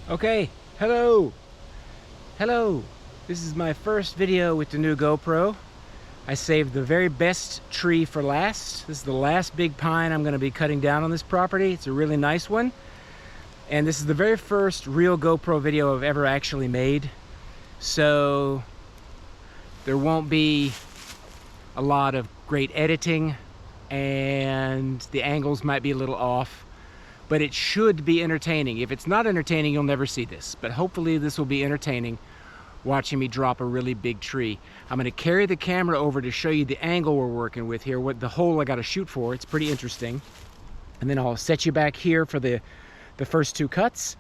Okay, hello. This is my first video with the new GoPro. I saved the very best tree for last. This is the last big pine I'm going to be cutting down on this property. It's a really nice one. And this is the very first real GoPro video I've ever actually made. So there won't be a lot of great editing and the angles might be a little off. But it should be entertaining. If it's not entertaining, you'll never see this. But hopefully this will be entertaining, watching me drop a really big tree. I'm gonna carry the camera over to show you the angle we're working with here, what the hole I gotta shoot for. It's pretty interesting. And then I'll set you back here for the first two cuts.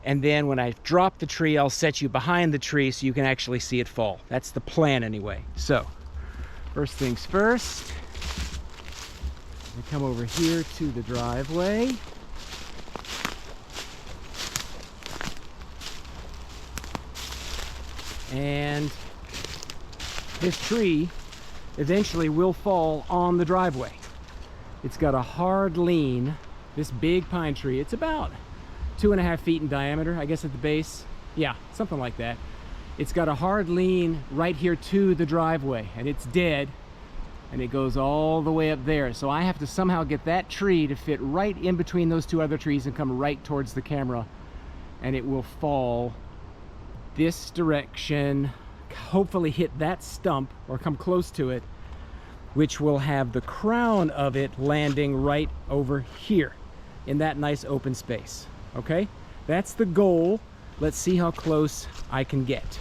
And then when I drop the tree, I'll set you behind the tree so you can actually see it fall. That's the plan anyway. So, first things first, I come over here to the driveway. And this tree eventually will fall on the driveway. It's got a hard lean, this big pine tree. It's about 2.5 feet in diameter, I guess at the base. Yeah, something like that. It's got a hard lean right here to the driveway, and it's dead, and it goes all the way up there. So I have to somehow get that tree to fit right in between those two other trees and come right towards the camera, and it will fall this direction, hopefully hit that stump or come close to it, which will have the crown of it landing right over here in that nice open space. Okay, that's the goal. Let's see how close I can get.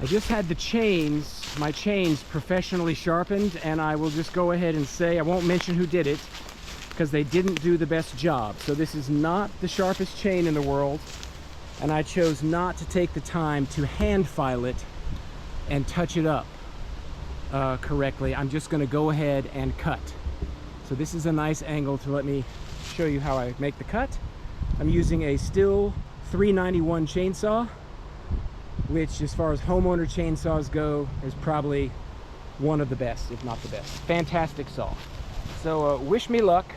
I just had my chains professionally sharpened, and I will just go ahead and say I won't mention who did it, because they didn't do the best job. So this is not the sharpest chain in the world, and I chose not to take the time to hand file it and touch it up correctly. I'm just gonna go ahead and cut. So this is a nice angle to let me show you how I make the cut. I'm using a Stihl 391 chainsaw, which as far as homeowner chainsaws go, is probably one of the best, if not the best. Fantastic saw. So wish me luck.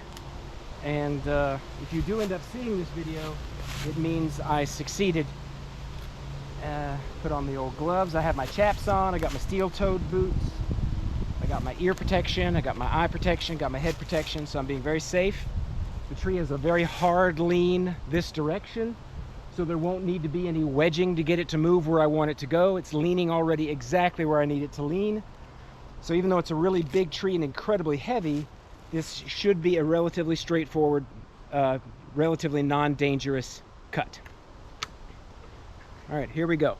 And if you do end up seeing this video, it means I succeeded. Put on the old gloves. I have my chaps on. I got my steel-toed boots. I got my ear protection. I got my eye protection. Got my head protection. So I'm being very safe. The tree has a very hard lean this direction, so there won't need to be any wedging to get it to move where I want it to go. It's leaning already exactly where I need it to lean. So even though it's a really big tree and incredibly heavy, this should be a relatively straightforward, relatively non-dangerous cut. All right, here we go.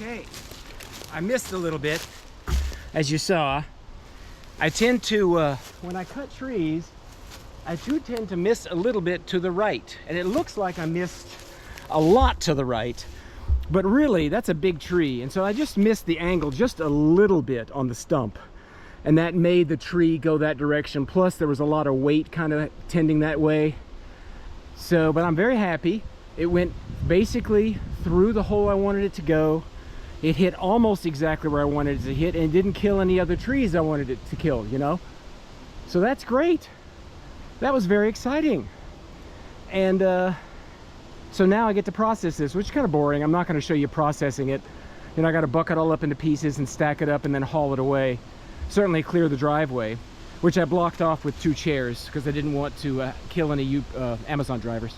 Okay, I missed a little bit, as you saw. I tend to, when I cut trees, I do tend to miss a little bit to the right. And it looks like I missed a lot to the right, but really that's a big tree. And so I just missed the angle just a little bit on the stump. And that made the tree go that direction. Plus there was a lot of weight kind of tending that way. So, but I'm very happy. It went basically through the hole I wanted it to go. It hit almost exactly where I wanted it to hit, and it didn't kill any other trees I wanted it to kill, you know? So that's great. That was very exciting. And so now I get to process this, which is kind of boring. I'm not going to show you processing it. You know, I got to buck it all up into pieces and stack it up and then haul it away. Certainly clear the driveway, which I blocked off with 2 chairs because I didn't want to kill any Amazon drivers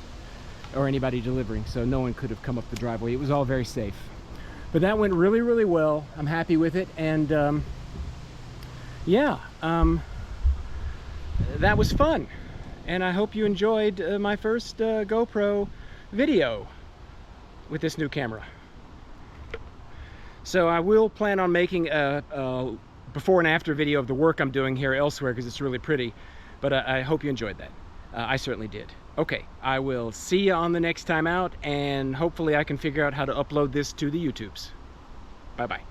or anybody delivering, so no one could have come up the driveway. It was all very safe. But that went really, really well. I'm happy with it, and yeah, that was fun. And I hope you enjoyed my first GoPro video with this new camera. So I will plan on making a before and after video of the work I'm doing here elsewhere, because it's really pretty. But I hope you enjoyed that. I certainly did. Okay, I will see you on the next time out, and hopefully I can figure out how to upload this to the YouTubes. Bye-bye.